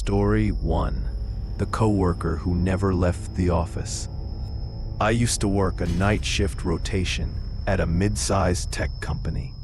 Story 1. The coworker who never left the office. I used to work a night shift rotation at a mid-sized tech company.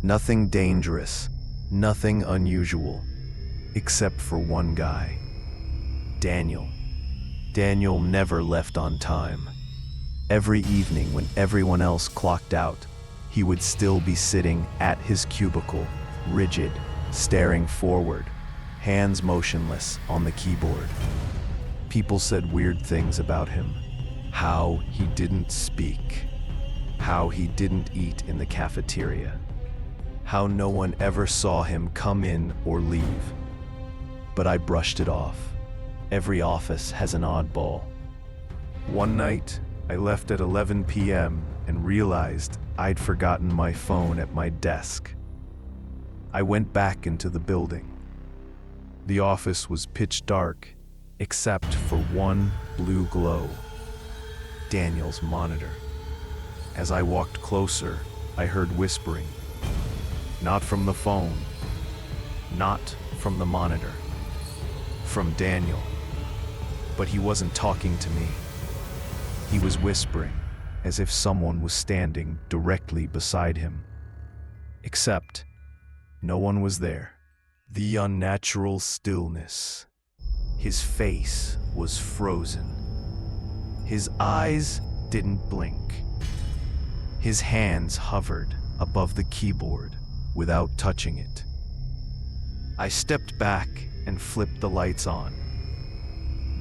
Nothing dangerous, nothing unusual, except for one guy. Daniel. Daniel never left on time. Every evening when everyone else clocked out, he would still be sitting at his cubicle, rigid, staring forward, hands motionless on the keyboard. People said weird things about him. How he didn't speak. How he didn't eat in the cafeteria. How no one ever saw him come in or leave. But I brushed it off. Every office has an oddball. One night, I left at 11 p.m. and realized I'd forgotten my phone at my desk. I went back into the building. The office was pitch dark, except for one blue glow. Daniel's monitor. As I walked closer, I heard whispering. Not from the phone. Not from the monitor. From Daniel. But he wasn't talking to me. He was whispering, as if someone was standing directly beside him. Except, no one was there. The unnatural stillness. His face was frozen. His eyes didn't blink. His hands hovered above the keyboard without touching it. I stepped back and flipped the lights on.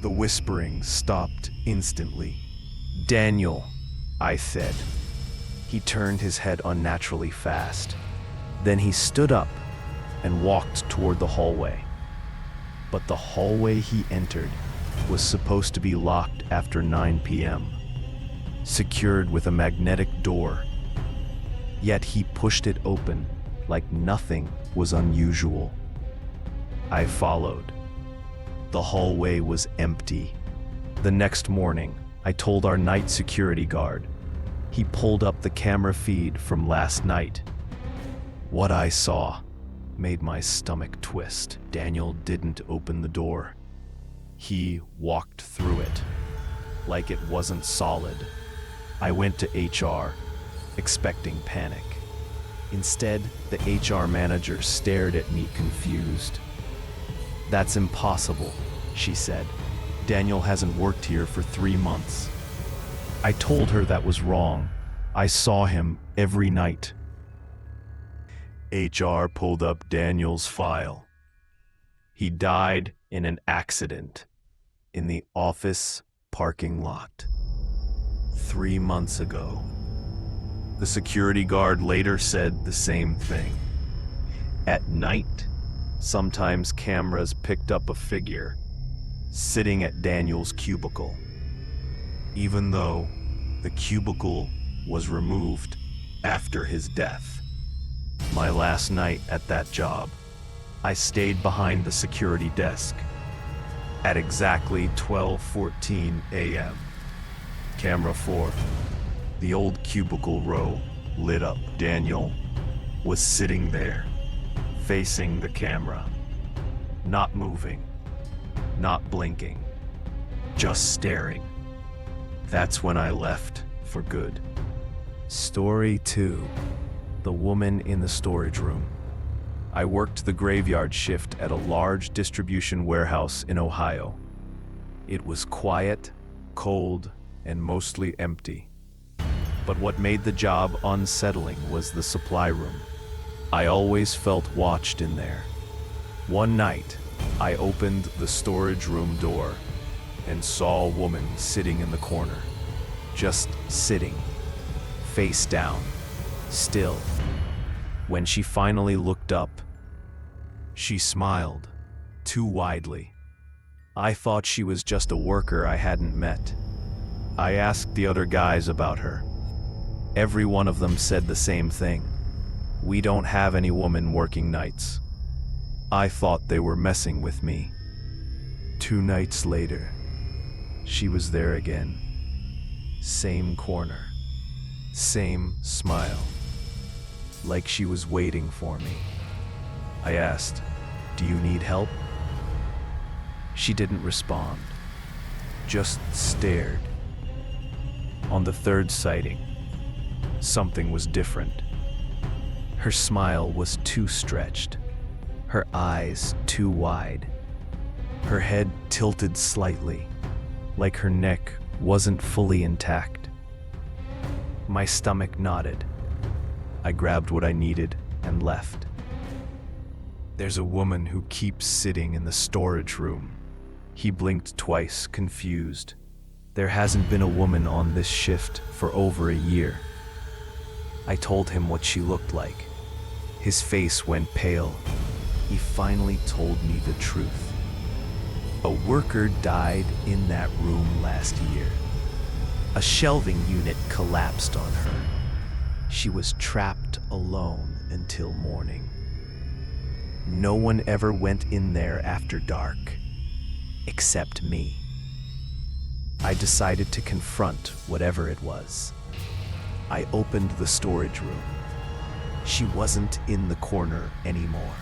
The whispering stopped instantly. "Daniel," I said. He turned his head unnaturally fast. Then he stood up and walked toward the hallway. But the hallway he entered was supposed to be locked after 9 p.m., secured with a magnetic door. Yet he pushed it open like nothing was unusual. I followed. The hallway was empty. The next morning, I told our night security guard. He pulled up the camera feed from last night. What I saw made my stomach twist. Daniel didn't open the door. He walked through it, like it wasn't solid. I went to HR, expecting panic. Instead, the HR manager stared at me confused. "That's impossible," she said. "Daniel hasn't worked here for 3 months." I told her that was wrong. I saw him every night. HR pulled up Daniel's file. He died in an accident in the office parking lot 3 months ago. The security guard later said the same thing. At night, sometimes cameras picked up a figure sitting at Daniel's cubicle, even though the cubicle was removed after his death. My last night at that job, I stayed behind the security desk. At exactly 12:14 a.m., camera 4, the old cubicle row lit up. Daniel was sitting there, facing the camera, not moving, not blinking, just staring. That's when I left for good. Story 2. The woman in the storage room. I worked the graveyard shift at a large distribution warehouse in Ohio. It was quiet, cold, and mostly empty. But what made the job unsettling was the supply room. I always felt watched in there. One night, I opened the storage room door and saw a woman sitting in the corner. Just sitting, face down, still. When she finally looked up, she smiled, too widely. I thought she was just a worker I hadn't met. I asked the other guys about her. Every one of them said the same thing. "We don't have any woman working nights." I thought they were messing with me. 2 nights later, she was there again. Same corner, same smile. Like she was waiting for me. I asked, "Do you need help?" She didn't respond, just stared. On the third sighting, something was different. Her smile was too stretched, her eyes too wide, her head tilted slightly, like her neck wasn't fully intact. My stomach knotted. I grabbed what I needed and left. There's a woman who keeps sitting in the storage room. He blinked twice, confused. There hasn't been a woman on this shift for over a year. I told him what she looked like. His face went pale. He finally told me the truth. A worker died in that room last year. A shelving unit collapsed on her. She was trapped alone until morning. No one ever went in there after dark, except me. I decided to confront whatever it was. I opened the storage room. She wasn't in the corner anymore.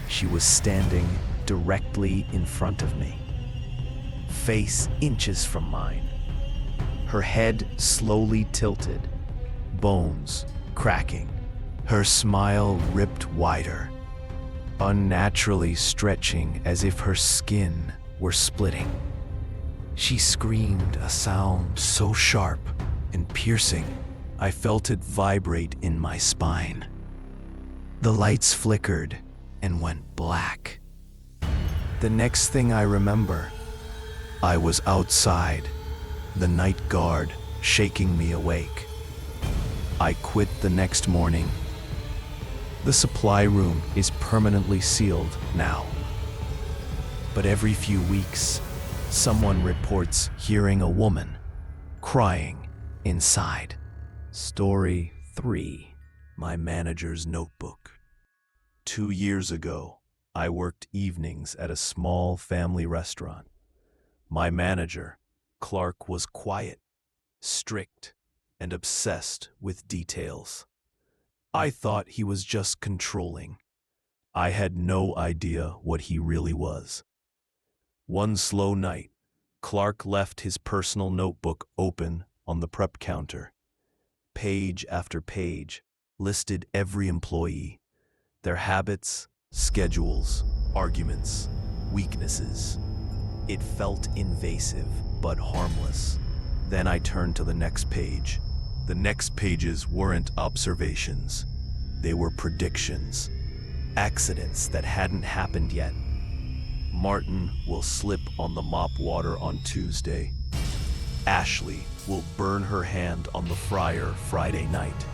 She was standing directly in front of me, face inches from mine. Her head slowly tilted, bones cracking. Her smile ripped wider, unnaturally stretching as if her skin were splitting. She screamed a sound so sharp and piercing, I felt it vibrate in my spine. The lights flickered and went black. The next thing I remember, I was outside, the night guard shaking me awake. I quit the next morning. The supply room is permanently sealed now. But every few weeks, someone reports hearing a woman crying inside. Story 3. My manager's notebook. 2 years ago, I worked evenings at a small family restaurant. My manager, Clark, was quiet, strict, and obsessed with details. I thought he was just controlling. I had no idea what he really was. One slow night, Clark left his personal notebook open on the prep counter. Page after page listed every employee, their habits, schedules, arguments, weaknesses. It felt invasive but harmless. Then I turned to the next page. The next pages weren't observations. They were predictions. Accidents that hadn't happened yet. Martin will slip on the mop water on Tuesday. Ashley will burn her hand on the fryer Friday night.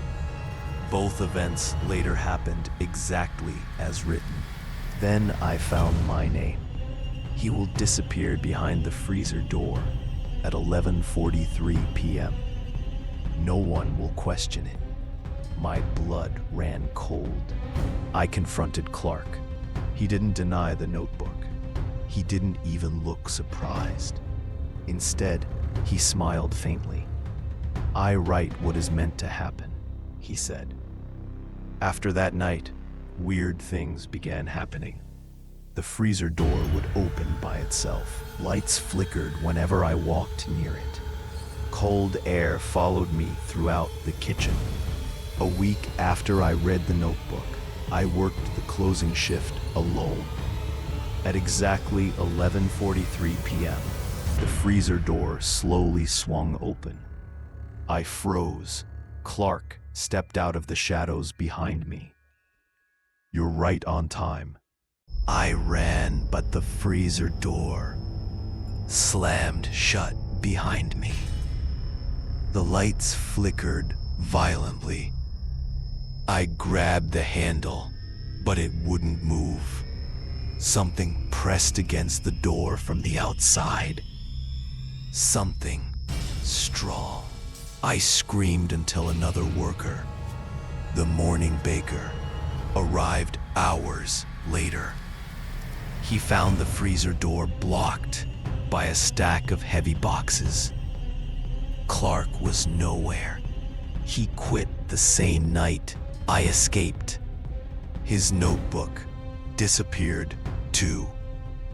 Both events later happened exactly as written. Then I found my name. He will disappear behind the freezer door at 11:43 p.m. No one will question it. My blood ran cold. I confronted Clark. He didn't deny the notebook. He didn't even look surprised. Instead, he smiled faintly. "I write what is meant to happen," he said. After that night, weird things began happening. The freezer door would open by itself. Lights flickered whenever I walked near it. Cold air followed me throughout the kitchen. A week after I read the notebook, I worked the closing shift alone. At exactly 11:43 p.m., the freezer door slowly swung open. I froze. Clark stepped out of the shadows behind me. "You're right on time." I ran, but the freezer door slammed shut behind me. The lights flickered violently. I grabbed the handle, but it wouldn't move. Something pressed against the door from the outside. Something strong. I screamed until another worker, the morning baker, arrived hours later. He found the freezer door blocked by a stack of heavy boxes. Clark was nowhere. He quit the same night I escaped. His notebook disappeared too.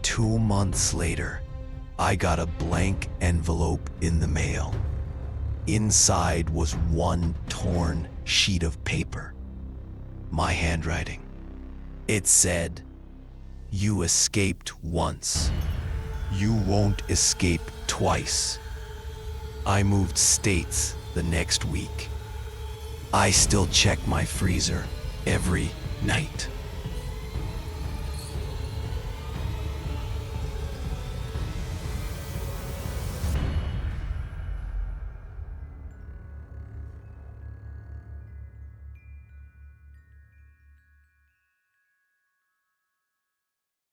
2 months later, I got a blank envelope in the mail. Inside was one torn sheet of paper. My handwriting. It said, "You escaped once. You won't escape twice." I moved states the next week. I still check my freezer every night.